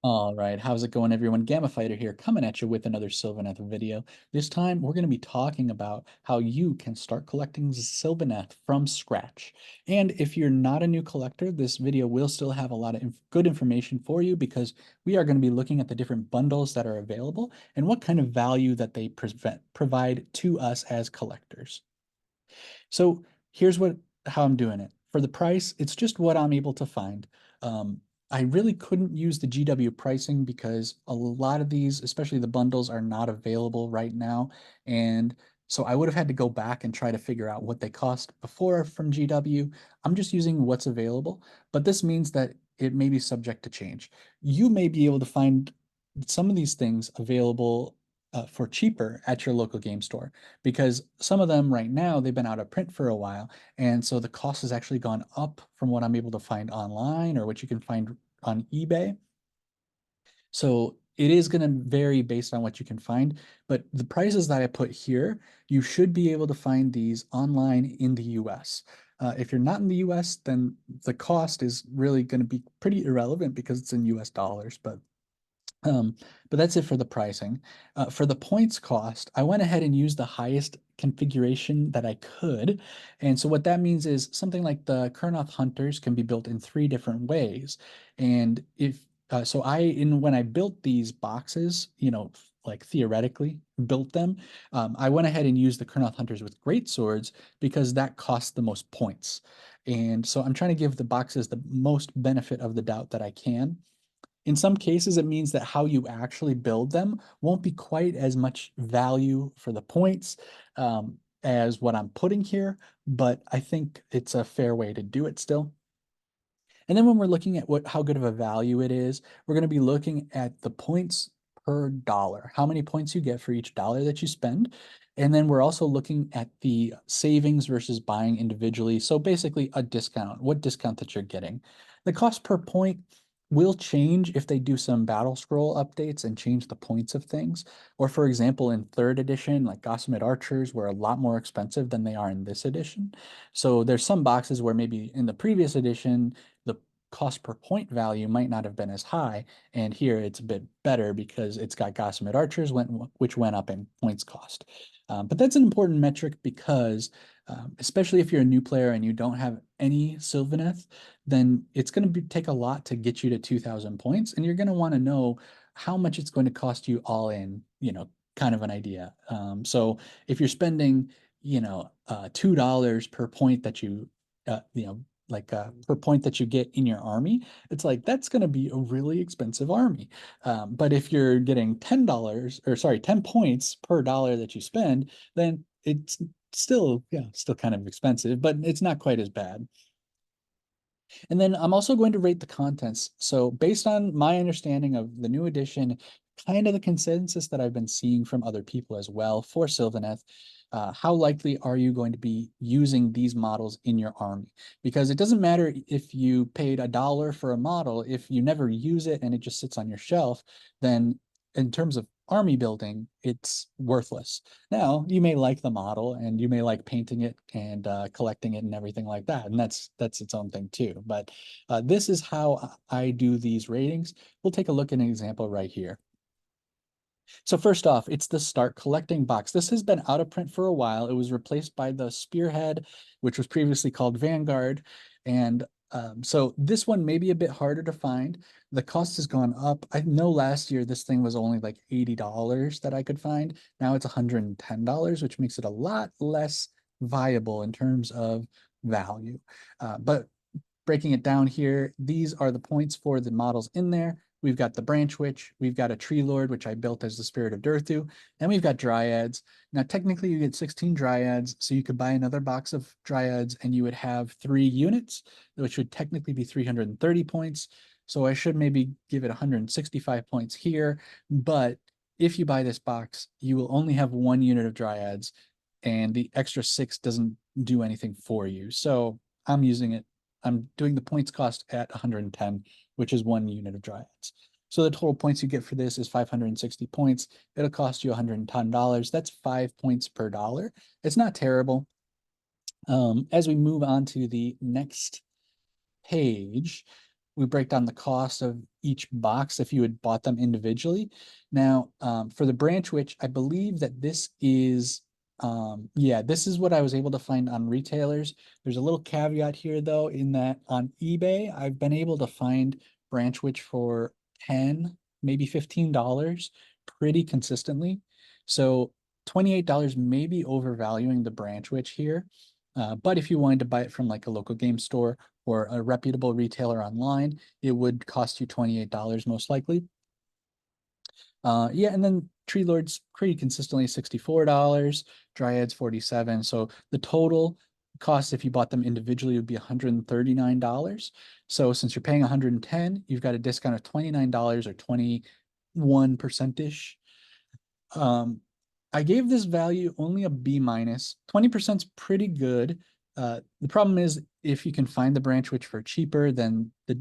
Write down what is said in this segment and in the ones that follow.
All right, how's it going, everyone? Gamma Fighter here, coming at you with another Sylvaneth video. This time, we're going to be talking about how you can start collecting Sylvaneth from scratch. And if you're not a new collector, this video will still have a lot of good information for you because we are going to be looking at the different bundles that are available and what kind of value that they provide to us as collectors. So here's how I'm doing it. For the price, it's just what I'm able to find. I really couldn't use the GW pricing because a lot of these, especially the bundles, are not available right now. And so I would have had to go back and try to figure out what they cost before from GW. I'm just using what's available, but this means that it may be subject to change. You may be able to find some of these things available for cheaper at your local game store because some of them right now they've been out of print for a while, and so the cost has actually gone up from what I'm able to find online or what you can find on eBay. So it is going to vary based on what you can find, but the prices that I put here, you should be able to find these online in the US. If you're not in the US, then the cost is really going to be pretty irrelevant because it's in US dollars, um, but that's it for the pricing. For the points cost, I went ahead and used the highest configuration that I could. And so what that means is something like the Kurnoth Hunters can be built in 3 different ways. And if so when I built these boxes, like theoretically built them, I went ahead and used the Kurnoth Hunters with great swords because that costs the most points. And so I'm trying to give the boxes the most benefit of the doubt that I can. In some cases, it means that how you actually build them won't be quite as much value for the points as what I'm putting here, but I think it's a fair way to do it still. And then when we're looking at how good of a value it is, we're going to be looking at the points per dollar, how many points you get for each dollar that you spend. And then we're also looking at the savings versus buying individually. So basically a discount, what discount that you're getting. The cost per point will change if they do some battle scroll updates and change the points of things. Or for example, in third edition, like Gossamet Archers were a lot more expensive than they are in this edition. So there's some boxes where maybe in the previous edition, the cost per point value might not have been as high. And here it's a bit better because it's got Gossamet Archers, which went up in points cost. But that's an important metric because especially if you're a new player and you don't have any Sylvaneth, then it's going to take a lot to get you to 2,000 points. And you're going to want to know how much it's going to cost you all in, kind of an idea. So if you're spending, $2 per point that per point that you get in your army, it's like that's going to be a really expensive army. But if you're getting $10 or sorry, 10 points per dollar that you spend, then it's still kind of expensive, but it's not quite as bad. And then I'm also going to rate the contents. So based on my understanding of the new edition, kind of the consensus that I've been seeing from other people as well for Sylvaneth, how likely are you going to be using these models in your army? Because it doesn't matter if you paid $1 for a model, if you never use it and it just sits on your shelf, then in terms of army building, it's worthless. Now, you may like the model and you may like painting it and collecting it and everything like that, and that's its own thing too. But this is how I do these ratings. We'll take a look at an example right here. So first off, it's the Start Collecting box. This has been out of print for a while. It was replaced by the Spearhead, which was previously called Vanguard. And so this one may be a bit harder to find. The cost has gone up. I know last year this thing was only like $80 that I could find. Now it's $110, which makes it a lot less viable in terms of value. But breaking it down here, these are the points for the models in there. We've got the Branch Witch, we've got a Tree Lord, which I built as the Spirit of Durthu, and we've got Dryads. Now, technically, you get 16 Dryads, so you could buy another box of Dryads, and you would have 3 units, which would technically be 330 points. So I should maybe give it 165 points here, but if you buy this box, you will only have 1 unit of Dryads, and the extra 6 doesn't do anything for you. So I'm doing the points cost at 110, which is 1 unit of Dryads. So the total points you get for this is 560 points. It'll cost you $110. That's 5 points per dollar. It's not terrible. As we move on to the next page, we break down the cost of each box if you had bought them individually. Now, for the branch witch, I believe that this is, yeah, this is what I was able to find on retailers. There's a little caveat here though, in that on eBay, I've been able to find branch witch for 10, maybe $15 pretty consistently. So $28 may be overvaluing the branch witch here. But if you wanted to buy it from like a local game store or a reputable retailer online, it would cost you $28 most likely. Yeah, and then Tree Lords pretty consistently $64, Dryads 47. So the total cost if you bought them individually would be $139. So since you're paying 110, you've got a discount of $29 or 21%-ish. I gave this value only a B minus. 20% is pretty good. The problem is if you can find the branch witch for cheaper, then the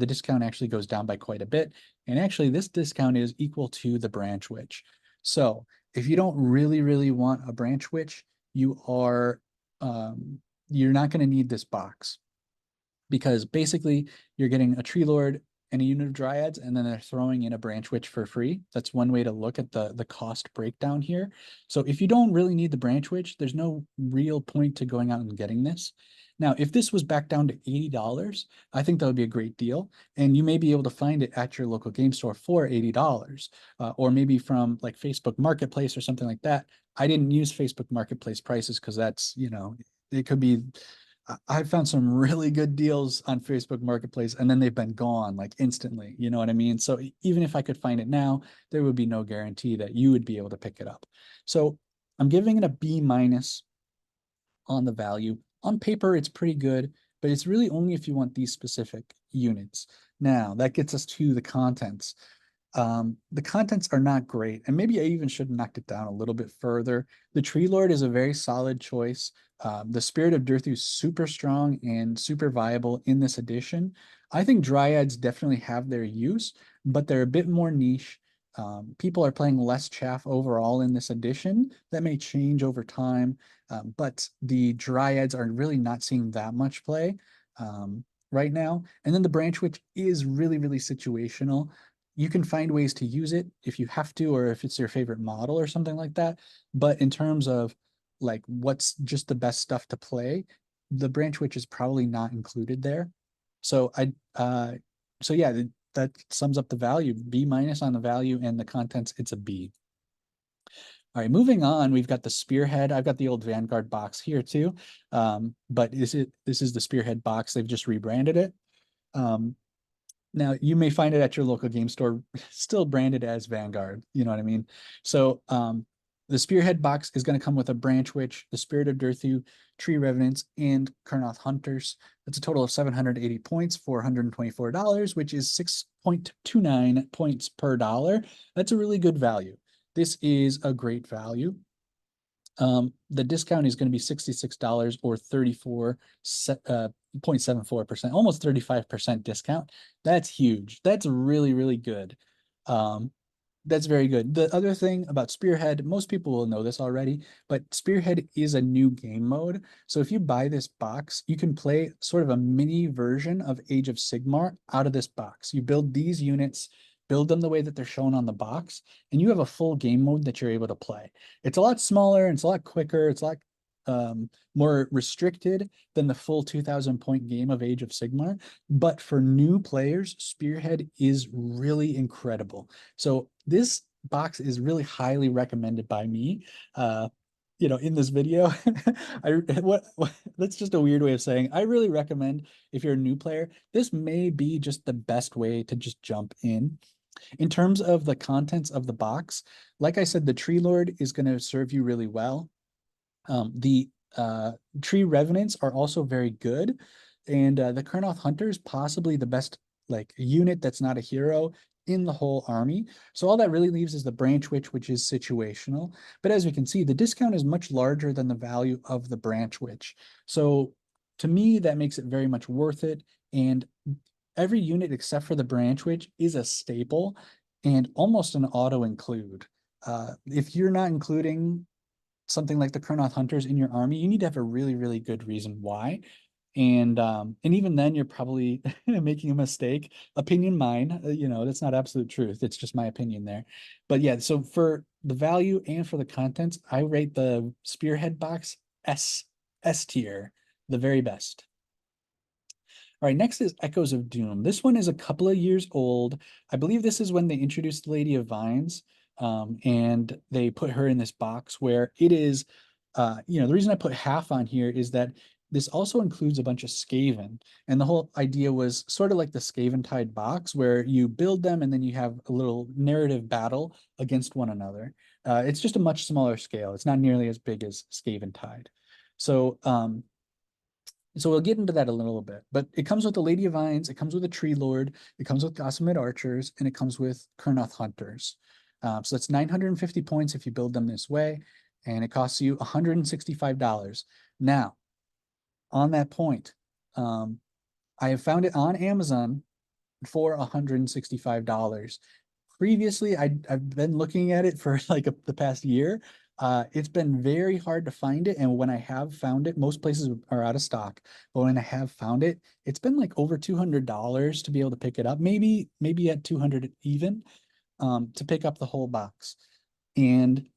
discount actually goes down by quite a bit. And actually this discount is equal to the branch witch. So if you don't really want a branch witch, you are, you're not going to need this box, because basically you're getting a tree lord and a unit of dryads, and then they're throwing in a branch witch for free. That's one way to look at the cost breakdown here. So if you don't really need the branch witch, there's no real point to going out and getting this. Now, if this was back down to $80, I think that would be a great deal. And you may be able to find it at your local game store for $80, or maybe from like Facebook Marketplace or something like that. I didn't use Facebook Marketplace prices because that's, you know, it could be, I've found some really good deals on Facebook Marketplace, and then they've been gone like instantly. You know what I mean? So even if I could find it now, there would be no guarantee that you would be able to pick it up. So I'm giving it a B minus on the value. On paper, it's pretty good, but it's really only if you want these specific units. Now, that gets us to the contents. The contents are not great, and maybe I even should have knocked it down a little bit further. The Tree Lord is a very solid choice. The Spirit of Dirthu is super strong and super viable in this edition. I think Dryads definitely have their use, but they're a bit more niche. People are playing less chaff overall in this edition. That may change over time, but the Dryads are really not seeing that much play right now. And then the Branch Witch is really situational. You can find ways to use it if you have to, or if it's your favorite model or something like that. But in terms of like what's just the best stuff to play, the branch witch is probably not included there. So so yeah, that sums up the value. B minus on the value, and the contents, it's a B. All right, moving on, we've got the Spearhead. I've got the old Vanguard box here too, but this is the Spearhead box. They've just rebranded it. Now, you may find it at your local game store, still branded as Vanguard. You know what I mean? So the Spearhead box is going to come with a Branch Witch, the Spirit of Dirthu, Tree Revenants, and Kurnoth Hunters. That's a total of 780 points, $424, which is 6.29 points per dollar. That's a really good value. This is a great value. The discount is going to be $66 or 34.74%, almost 35% discount. That's huge. That's really good. That's very good. The other thing about Spearhead, most people will know this already, but Spearhead is a new game mode. So if you buy this box, you can play sort of a mini version of Age of Sigmar out of this box. You build these units, build them the way that they're shown on the box, and you have a full game mode that you're able to play. It's a lot smaller, it's a lot quicker, it's a lot more restricted than the full 2,000 point game of Age of Sigmar. But for new players, Spearhead is really incredible. So this box is really highly recommended by me. You know, in this video, that's just a weird way of saying I really recommend, if you're a new player, this may be just the best way to just jump in. In terms of the contents of the box, like I said, the Tree Lord is going to serve you really well. The Tree Revenants are also very good, and the Kurnoth Hunters possibly the best like unit that's not a hero in the whole army. So all that really leaves is the Branch Witch, which is situational. But as we can see, the discount is much larger than the value of the Branch Witch. So to me, that makes it very much worth it. And every unit except for the Branch Witch is a staple and almost an auto include. If you're not including something like the Kurnoth Hunters in your army, you need to have a really good reason why. And even then you're probably making a mistake. Opinion mine, that's not absolute truth. It's just my opinion there. But yeah, so for the value and for the contents, I rate the Spearhead box S tier, the very best. All right, next is Echoes of Doom. This one is a couple of years old. I believe this is when they introduced Lady of Vines, and they put her in this box where it is, the reason I put half on here is that this also includes a bunch of Skaven. And the whole idea was sort of like the Skaven-Tide box, where you build them and then you have a little narrative battle against one another. It's just a much smaller scale. It's not nearly as big as Skaven-Tide. So we'll get into that a little bit, but it comes with the Lady of Vines, it comes with a Tree Lord, it comes with Gossamed Archers, and it comes with Kurnoth Hunters. So that's 950 points if you build them this way, and it costs you $165. Now, on that point, I have found it on Amazon for $165. Previously, I've been looking at it for like the past year. It's been very hard to find it, and when I have found it, most places are out of stock. But when I have found it, it's been like over $200 to be able to pick it up. Maybe at 200 even, to pick up the whole box. And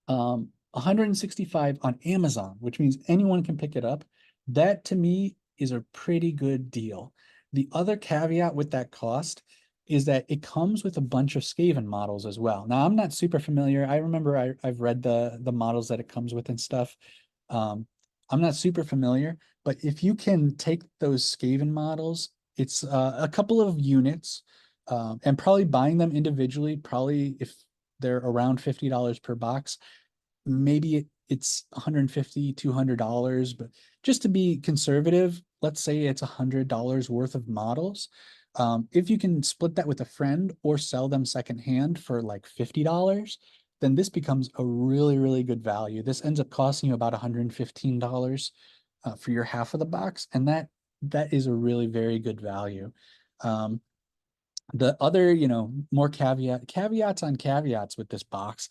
165 on Amazon, which means anyone can pick it up. That to me is a pretty good deal. The other caveat with that cost is that it comes with a bunch of Skaven models as well. Now, I'm not super familiar. I remember I've read the models that it comes with and stuff. I'm not super familiar, but if you can take those Skaven models, it's a couple of units, and probably buying them individually, probably if they're around $50 per box, maybe it's $150, $200, but just to be conservative, let's say it's $100 worth of models. If you can split that with a friend or sell them secondhand for like $50, then this becomes a really, really good value. This ends up costing you about $115 for your half of the box, and that is a really very good value. The other, more caveats on caveats with this box.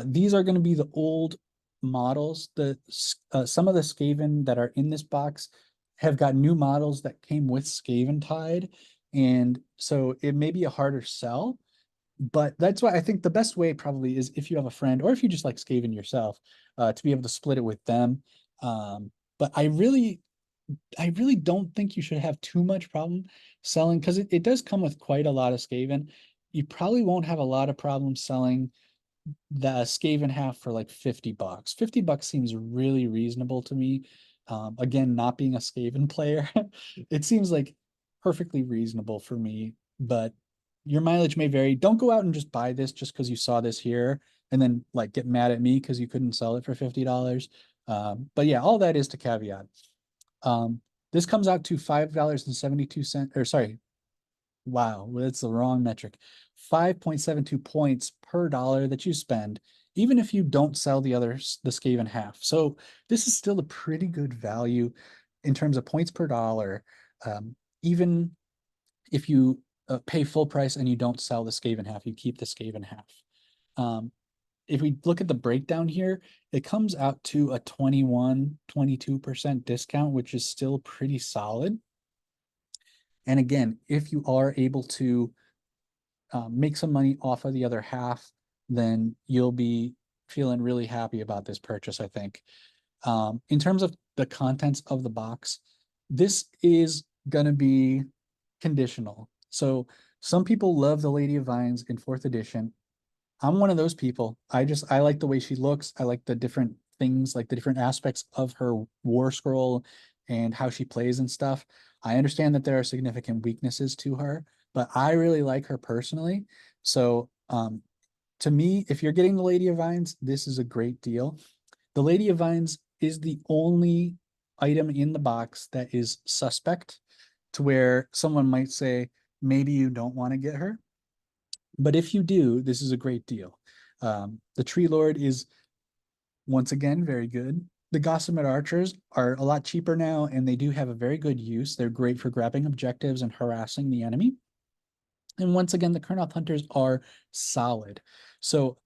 These are going to be the old models. Some of the Skaven that are in this box have got new models that came with Skaven Tide, and so it may be a harder sell. But that's why I think the best way probably is if you have a friend or if you just like Skaven yourself, to be able to split it with them. But I really don't think you should have too much problem selling, because it does come with quite a lot of Skaven. You probably won't have a lot of problems selling the Skaven half for like $50. $50 seems really reasonable to me. Again, not being a Skaven player, it seems like perfectly reasonable for me, but your mileage may vary. Don't go out and just buy this just because you saw this here and then like get mad at me because you couldn't sell it for $50. But yeah, all that is to caveat. This comes out to $5.72, or sorry, wow, that's the wrong metric. 5.72 points per dollar that you spend, even if you don't sell the Skaven half. So this is still a pretty good value in terms of points per dollar, even if you pay full price and you don't sell the Skaven half, you keep the Skaven half. If we look at the breakdown here, it comes out to a 22% discount, which is still pretty solid. And again, if you are able to make some money off of the other half, then you'll be feeling really happy about this purchase, I think. In terms of the contents of the box, this is going to be conditional. So some people love the Lady of Vines in 4th edition. I'm one of those people. I like the way she looks. I like the different things, like the different aspects of her war scroll and how she plays and stuff. I understand that there are significant weaknesses to her, but I really like her personally. So to me, if you're getting the Lady of Vines, this is a great deal. The Lady of Vines is the only item in the box that is suspect, to where someone might say, maybe you don't want to get her. But if you do, this is a great deal. The Tree Lord is, once again, very good. The Gossamed Archers are a lot cheaper now, and they do have a very good use. They're great for grabbing objectives and harassing the enemy. And once again, the Kurnoth Hunters are solid. So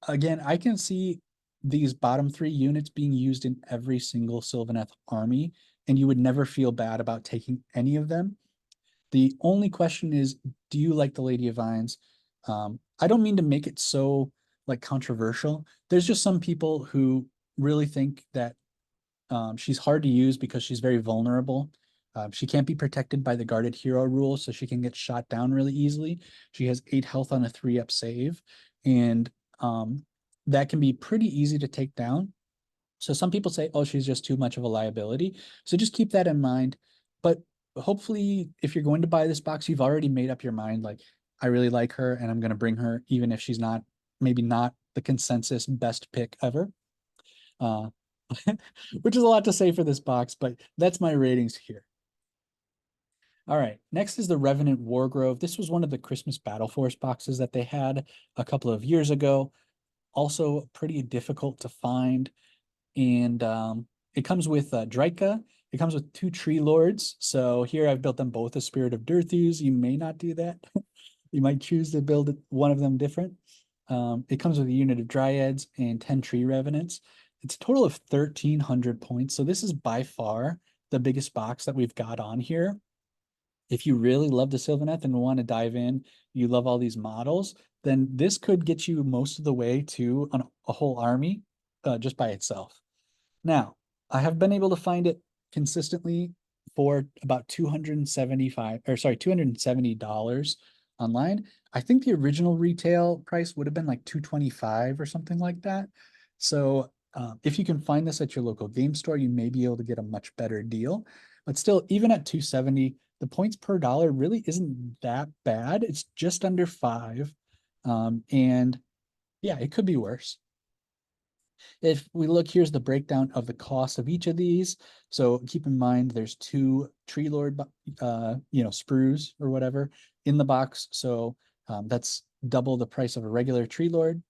again, I can see these bottom 3 units being used in every single Sylvaneth army and you would never feel bad about taking any of them. The only question is, do you like the Lady of Vines? I don't mean to make it so like controversial. There's just some people who really think that she's hard to use because she's very vulnerable. She can't be protected by the guarded hero rule, so she can get shot down really easily. She has 8 health on a 3-up save, and that can be pretty easy to take down. So some people say, oh, she's just too much of a liability. So just keep that in mind. But hopefully, if you're going to buy this box, you've already made up your mind. Like, I really like her and I'm going to bring her, even if she's not, maybe not the consensus best pick ever. Uh, which is a lot to say for this box, but that's my ratings here. All right, next is the Revenant Wargrove. This was one of the Christmas Battle Force boxes that they had a couple of years ago. Also pretty difficult to find. And it comes with Drika. It comes with 2 Tree Lords. So here I've built them both as Spirit of Dirthus. You may not do that. You might choose to build one of them different. It comes with a unit of Dryads and 10 Tree Revenants. It's a total of 1,300 points. So this is by far the biggest box that we've got on here. If you really love the Sylvaneth and want to dive in, you love all these models, then this could get you most of the way to a whole army just by itself. Now, I have been able to find it consistently for about 275 or sorry, $270 online. I think the original retail price would have been like 225 or something like that. So if you can find this at your local game store, you may be able to get a much better deal. But still, even at 270, the points per dollar really isn't that bad. It's just under 5. And yeah, it could be worse. If we look, here's the breakdown of the cost of each of these. So keep in mind, there's 2 Tree Lord, sprues or whatever in the box. So that's double the price of a regular Tree Lord.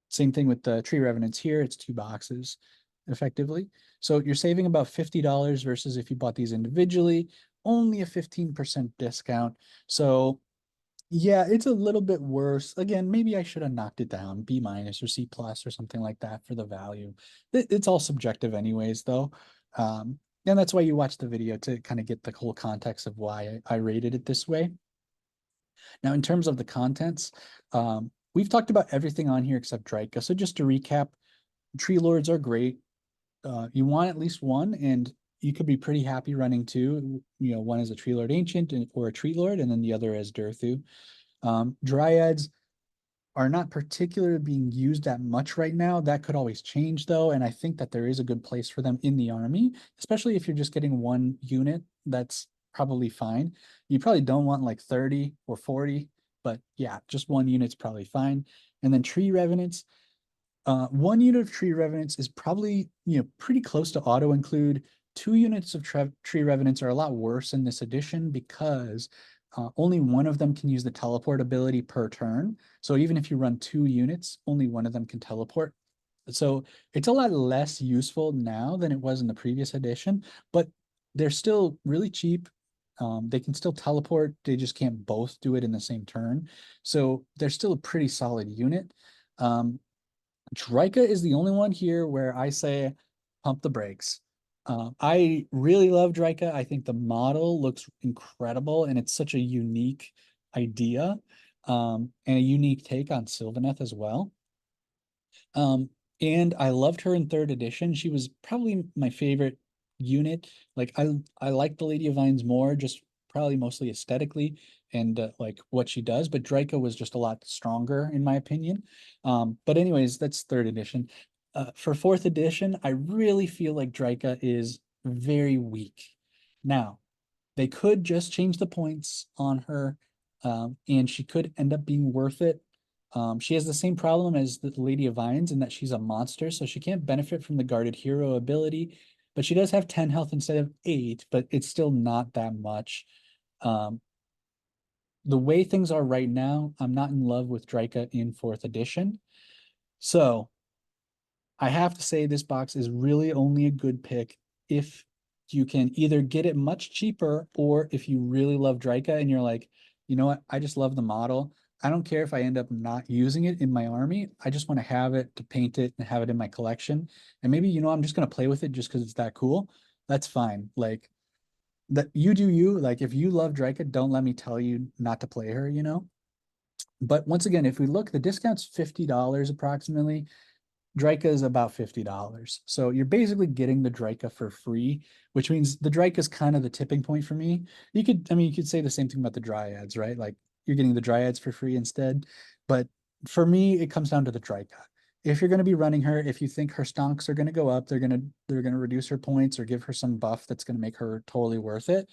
Same thing with the Tree Revenants here. It's 2 boxes effectively. So you're saving about $50 versus if you bought these individually, only a 15% discount. So yeah, it's a little bit worse. Again, maybe I should have knocked it down, B- or C+ or something like that for the value. It's all subjective anyways, though. And that's why you watch the video, to kind of get the whole context of why I rated it this way. Now, in terms of the contents, we've talked about everything on here except Drika. So just to recap, Tree Lords are great. You want at least one, and you could be pretty happy running 2. One is a Tree Lord Ancient or a Tree Lord, and then the other as Dirthu. Dryads are not particularly being used that much right now. That could always change, though, and I think that there is a good place for them in the army, especially if you're just getting 1 unit. That's probably fine. You probably don't want like 30 or 40, but yeah, just 1 unit's probably fine. And then Tree Revenants. 1 unit of Tree Revenants is probably pretty close to auto include. 2 units of Tree Revenants are a lot worse in this edition because only one of them can use the teleport ability per turn. So even if you run 2 units, only one of them can teleport. So it's a lot less useful now than it was in the previous edition, but they're still really cheap. They can still teleport. They just can't both do it in the same turn. So they're still a pretty solid unit. Drika is the only one here where I say pump the brakes. I really love Drika. I think the model looks incredible, and it's such a unique idea, and a unique take on Sylvaneth as well. And I loved her in 3rd edition. She was probably my favorite unit. Like I like the Lady of Vines more, just probably mostly aesthetically and like what she does. But Drika was just a lot stronger in my opinion. But anyways, that's 3rd edition. For 4th edition, I really feel like Drika is very weak. Now, they could just change the points on her, and she could end up being worth it. She has the same problem as the Lady of Vines in that she's a monster, so she can't benefit from the guarded hero ability, but she does have 10 health instead of 8, but it's still not that much. Um, the way things are right now, I'm not in love with Drika in 4th edition. So I have to say this box is really only a good pick if you can either get it much cheaper, or if you really love Drika and you're like, you know what, I just love the model. I don't care if I end up not using it in my army. I just want to have it to paint it and have it in my collection. And maybe, I'm just going to play with it just because it's that cool. That's fine. Like that you do you. Like if you love Draca, don't let me tell you not to play her. But once again, if we look, the discount's $50 approximately. Draca is about $50. So you're basically getting the Draca for free, which means the Draca is kind of the tipping point for me. You could say the same thing about the Dryads, right? Like you're getting the Dryads for free instead. But for me, it comes down to the Draca. If you're going to be running her, if you think her stonks are going to go up, they're going to reduce her points or give her some buff that's going to make her totally worth it,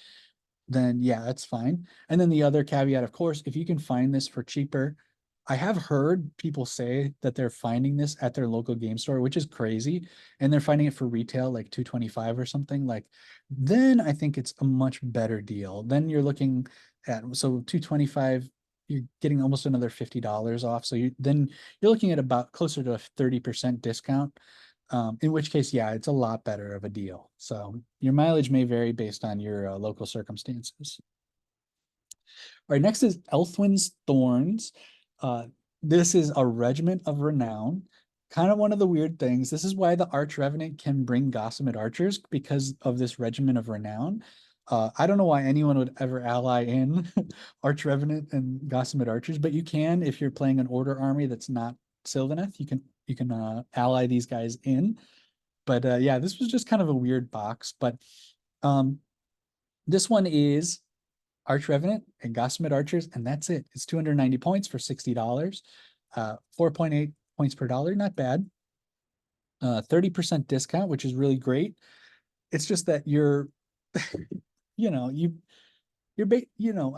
then yeah, that's fine. And then the other caveat, of course, if you can find this for cheaper, I have heard people say that they're finding this at their local game store, which is crazy, and they're finding it for retail like 225 or something. Like, then I think it's a much better deal. Then you're looking at, so 225, you're getting almost another $50 off. So you're looking at about closer to a 30% discount. In which case, yeah, it's a lot better of a deal. So your mileage may vary based on your local circumstances. All right, next is Elthwin's Thorns. Uh, this is a regiment of renown. Kind of one of the weird things. This is why the Arch Revenant can bring Gossamet archers because of this regiment of renown. I don't know why anyone would ever ally in Arch Revenant and Gossamet archers, but you can if you're playing an order army that's not Sylvaneth. You can ally these guys in. But yeah, this was just kind of a weird box. But um, this one is Arch Revenant and Gossamet Archers, and that's it. It's 290 points for $60. 4.8 points per dollar, not bad. 30% discount, which is really great. It's just that you're, you know,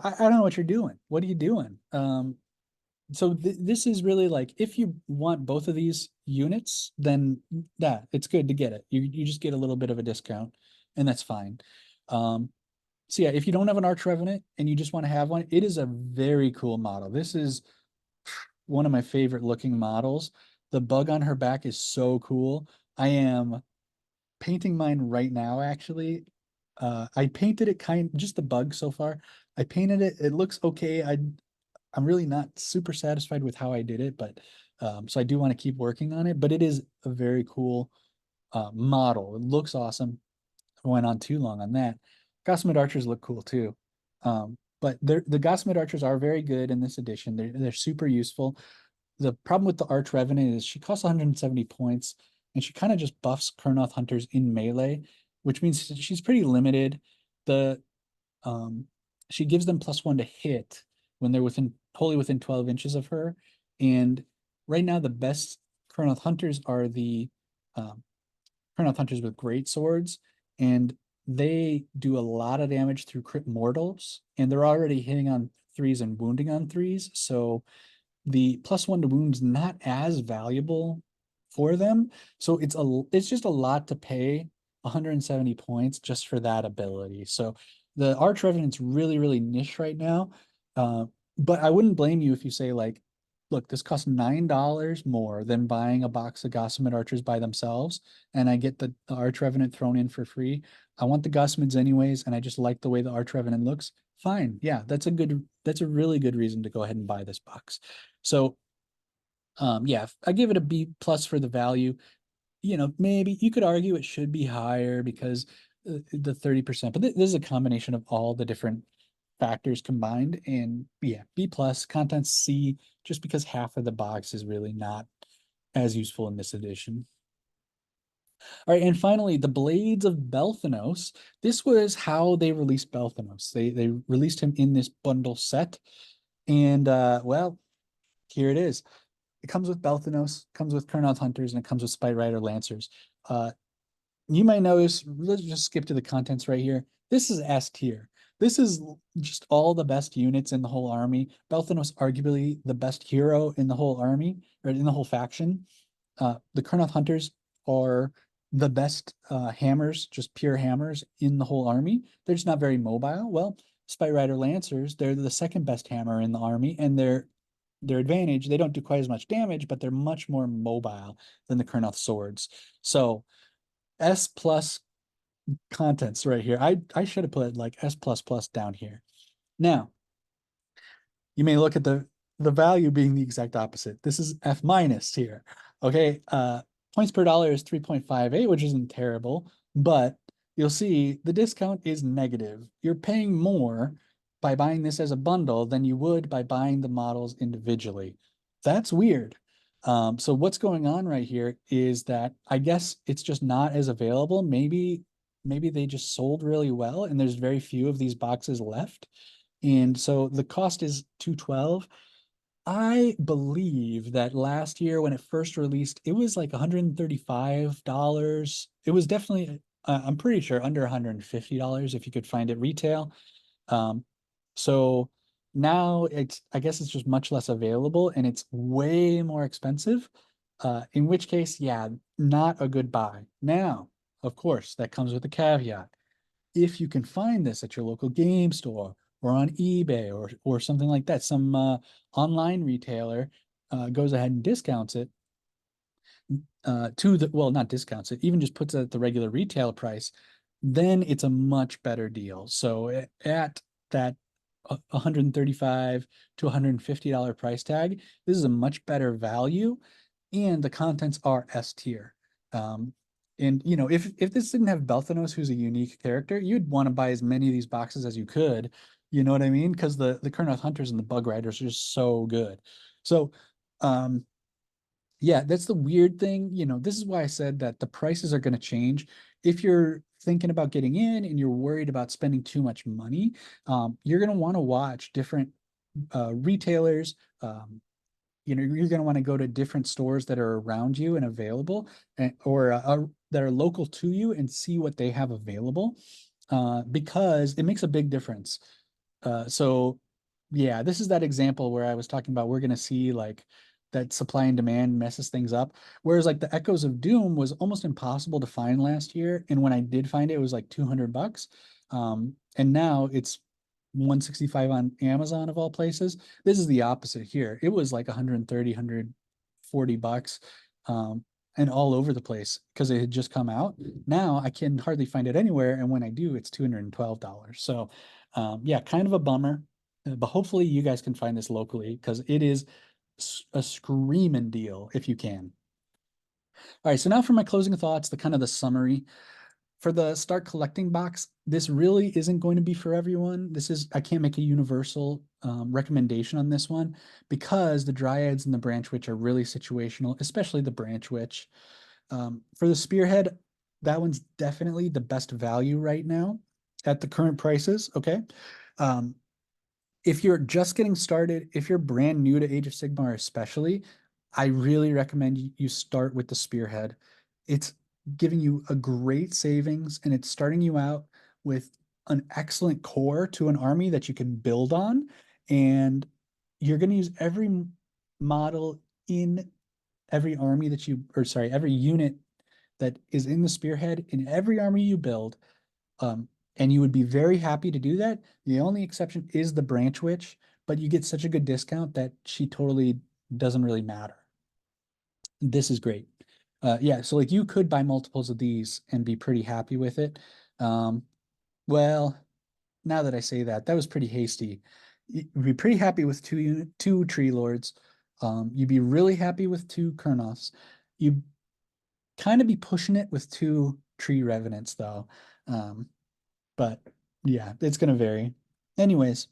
I don't know what you're doing. What are you doing? So this is really like if you want both of these units, then yeah, it's good to get it. You just get a little bit of a discount, and that's fine. So yeah, if you don't have an Arch Revenant and you just want to have one, it is a very cool model. This is one of my favorite looking models. The bug on her back is so cool. I am painting mine right now, actually. I painted it just the bug so far. I painted it. It looks okay. I'm really not super satisfied with how I did it, but so I do want to keep working on it. But it is a very cool model. It looks awesome. I went on too long on that. Gossamet archers look cool too. But the Gossamet archers are very good in this edition. They're super useful. The problem with the Arch Revenant is she costs 170 points, and she kind of just buffs Kurnoth hunters in melee, which means she's pretty limited. The um, she gives them +1 to hit when they're wholly within 12 inches of her. And right now, the best Kurnoth hunters are the um, Kurnoth hunters with great swords, and they do a lot of damage through crit mortals, and they're already hitting on threes and wounding on threes. So the +1 to wounds not as valuable for them. So it's just a lot to pay 170 points just for that ability. So the Arch Revenant's really, really niche right now. Uh, but I wouldn't blame you if you say like, look, this costs $9 more than buying a box of Gossamet Archers by themselves, and I get the Arch Revenant thrown in for free. I want the Gossamets anyways, and I just like the way the Arch Revenant looks. Fine. Yeah, that's a really good reason to go ahead and buy this box. So yeah, I give it a B+ for the value. Maybe you could argue it should be higher because the 30%, but this is a combination of all the different factors combined. And yeah, B+, content C, just because half of the box is really not as useful in this edition. All right, and finally, the Blades of Belthanos. This was how they released Belthanos. They released him in this bundle set, and well, here it is. It comes with Belthanos, comes with Kurnoth Hunters, and it comes with Spite Rider Lancers. You might notice, let's just skip to the contents right here. This is S tier. This is just all the best units in the whole army. Belthanos arguably the best hero in the whole army, or in the whole faction. The Kurnoth Hunters are the best hammers, just pure hammers in the whole army. They're just not very mobile. Well, Spite Rider Lancers, they're the second best hammer in the army, and their advantage, they don't do quite as much damage, but they're much more mobile than the Kurnoth swords. So S+ contents right here. I should have put like S++ down here. Now, you may look at the value being the exact opposite. This is F minus here. Okay, points per dollar is 3.58, which isn't terrible, but you'll see the discount is negative. You're paying more by buying this as a bundle than you would by buying the models individually. That's weird. So what's going on right here is that I guess it's just not as available. Maybe they just sold really well and there's very few of these boxes left. And so the cost is 212. I believe that last year when it first released, it was like $135. It was definitely, I'm pretty sure under $150 if you could find it retail. Um, so now I guess it's just much less available and it's way more expensive. In which case, yeah, not a good buy. Now, of course, that comes with a caveat. If you can find this at your local game store or on eBay or something like that, some online retailer goes ahead and discounts it to the, well, not discounts it, even just puts it at the regular retail price, then it's a much better deal. So at that $135 to $150 price tag, this is a much better value, and the contents are S tier. And you know, if this didn't have Belthanos, who's a unique character, you'd want to buy as many of these boxes as you could. You know what I mean? Because the Kurnoth Hunters and the Bug Riders are just so good. So, yeah, that's the weird thing. You know, this is why I said that the prices are going to change. If you're thinking about getting in and you're worried about spending too much money, you're going to want to watch different retailers. You know, you're going to want to go to different stores that are around you and available, or that are local to you, and see what they have available, because it makes a big difference. So yeah, this is that example where I was talking about we're going to see like that supply and demand messes things up. Whereas like the Echoes of Doom was almost impossible to find last year. And when I did find it, it was like 200 bucks. And now it's 165 on Amazon of all places. This is the opposite here. It was like 130, 140 bucks. And all over the place because it had just come out. Now I can hardly find it anywhere. And when I do, it's $212. So yeah, kind of a bummer, but hopefully you guys can find this locally because it is a screaming deal if you can. All right, so now for my closing thoughts, the kind of the summary. For the start collecting box, this really isn't going to be for everyone. I can't make a universal recommendation on this one because the Dryads and the Branch Witch are really situational, especially the Branch Witch. For the Spearhead, that one's definitely the best value right now at the current prices, okay? Um, if you're just getting started, if you're brand new to Age of Sigmar especially, I really recommend you start with the Spearhead. It's giving you a great savings and it's starting you out with an excellent core to an army that you can build on. And you're going to use every model in every army that you, or sorry, every unit that is in the Spearhead in every army you build. And you would be very happy to do that. The only exception is the Branch Witch, but you get such a good discount that she totally doesn't really matter. This is great. Yeah, so like you could buy multiples of these and be pretty happy with it. Well, now that I say that, that was pretty hasty. You'd be pretty happy with two Tree Lords. You'd be really happy with two Kurnoths. You'd kind of be pushing it with two Tree Revenants, though. But yeah, it's going to vary. Anyways,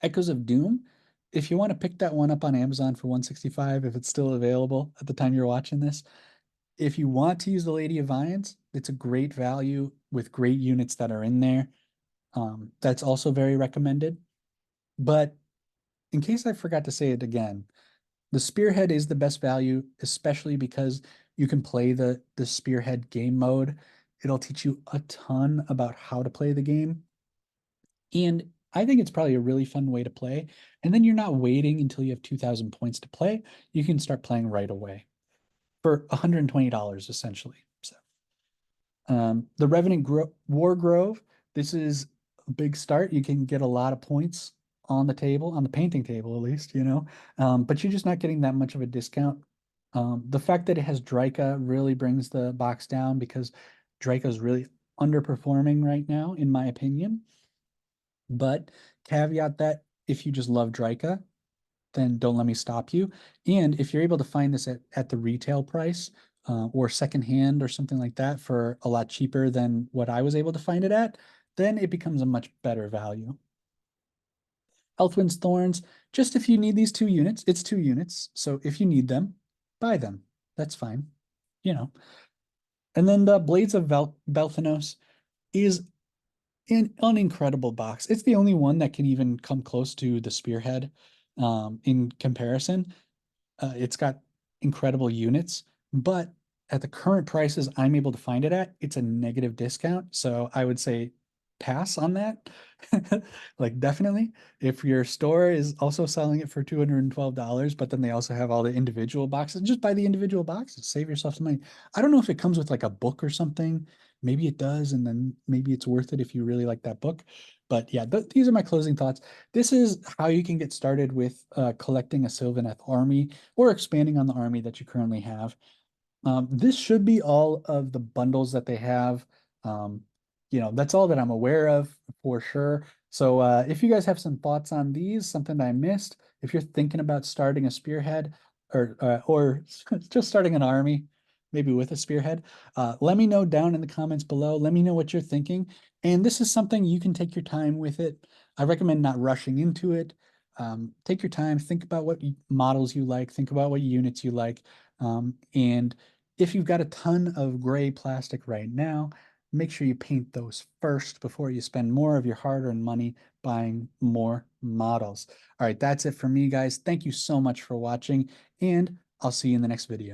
Echoes of Doom. If you want to pick that one up on Amazon for 165, if it's still available at the time you're watching this, if you want to use the Lady of Viance, it's a great value with great units that are in there. That's also very recommended. But in case I forgot to say it again, the Spearhead is the best value, especially because you can play the Spearhead game mode. It'll teach you a ton about how to play the game. And I think it's probably a really fun way to play. And then you're not waiting until you have 2,000 points to play. You can start playing right away for $120 essentially. So the Revenant War Grove, this is a big start. You can get a lot of points on the table, on the painting table at least, you know, but you're just not getting that much of a discount. The fact that it has Dryka really brings the box down because Dryka is really underperforming right now, in my opinion. But caveat that if you just love Dryka, then don't let me stop you. And if you're able to find this at the retail price, or secondhand or something like that for a lot cheaper than what I was able to find it at, then it becomes a much better value. Elfwind's Thorns, just if you need these 2 units, it's 2 units. So if you need them, buy them. That's fine. You know. And then the Blades of Belthanos is an incredible box. It's the only one that can even come close to the Spearhead in comparison. It's got incredible units, but at the current prices I'm able to find it at, it's a negative discount. So I would say pass on that. Like definitely. If your store is also selling it for $212, but then they also have all the individual boxes, just buy the individual boxes, save yourself some money. I don't know if it comes with like a book or something. Maybe it does, and then maybe it's worth it if you really like that book. But yeah, these are my closing thoughts. This is how you can get started with collecting a Sylvaneth army or expanding on the army that you currently have. This should be all of the bundles that they have. Um, that's all that I'm aware of for sure. So if you guys have some thoughts on these, something that I missed, if you're thinking about starting a spearhead or just starting an army, maybe with a spearhead, let me know down in the comments below. Let me know what you're thinking. And this is something you can take your time with it. I recommend not rushing into it. Take your time, think about what models you like, think about what units you like. And if you've got a ton of gray plastic right now, make sure you paint those first before you spend more of your hard-earned money buying more models. All right, that's it for me, guys. Thank you so much for watching, and I'll see you in the next video.